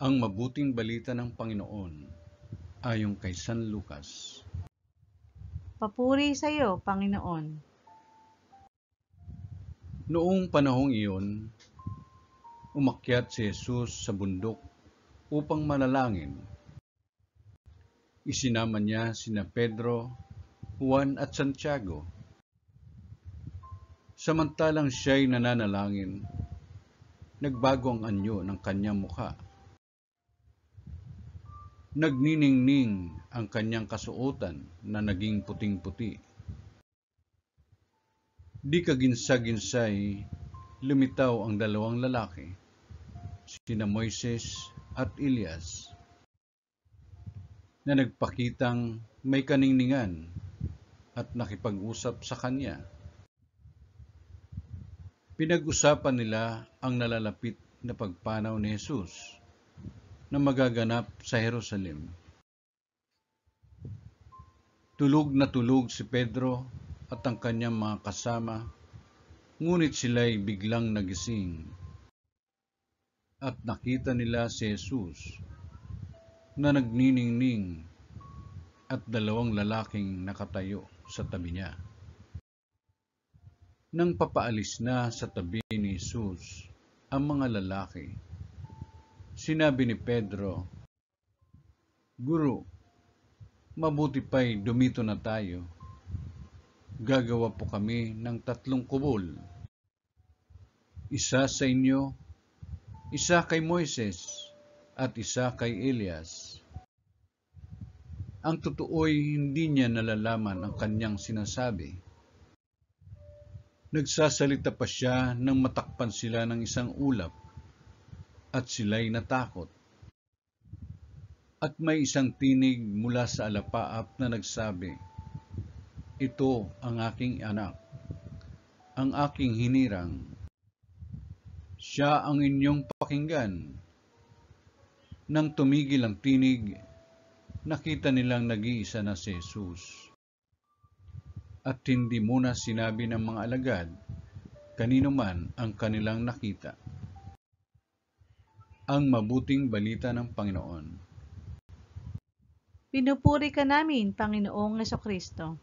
Ang mabuting balita ng Panginoon ayon kay San Lucas. Papuri sa iyo, Panginoon. Noong panahong iyon, umakyat si Jesus sa bundok upang manalangin. Isinama niya sina Pedro, Juan at Santiago. Samantalang siya'y nananalangin, nagbago ang anyo ng kanyang mukha. Nagniningning ang kanyang kasuotan na naging puting-puti. Di kaginsa-ginsay, lumitaw ang dalawang lalaki, sina Moises at Elias, na nagpakitang may kaningningan at nakipag-usap sa kanya. Pinag-usapan nila ang nalalapit na pagpanaw ni Jesus na magaganap sa Jerusalem. Tulog na tulog si Pedro at ang kanyang mga kasama, ngunit sila'y biglang nagising at nakita nila si Jesus na nagniningning at dalawang lalaking nakatayo sa tabi niya. Nang papaalis na sa tabi ni Jesus ang mga lalaki, sinabi ni Pedro, "Guro, mabuti pa'y dumito na tayo. Gagawa po kami ng 3 kubol. Isa sa inyo, isa kay Moises, at isa kay Elias." Ang totoo'y hindi niya nalalaman ang kanyang sinasabi. Nagsasalita pa siya nang matakpan sila ng isang ulap at sila'y natakot. At may isang tinig mula sa alapaap na nagsabi, "Ito ang aking anak, ang aking hinirang. Siya ang inyong pakinggan." Nang tumigil ang tinig, nakita nilang nag-iisa na si Jesus. At hindi muna sinabi ng mga alagad kanino man ang kanilang nakita. Ang mabuting balita ng Panginoon. Pinupuri ka namin, Panginoong Hesukristo.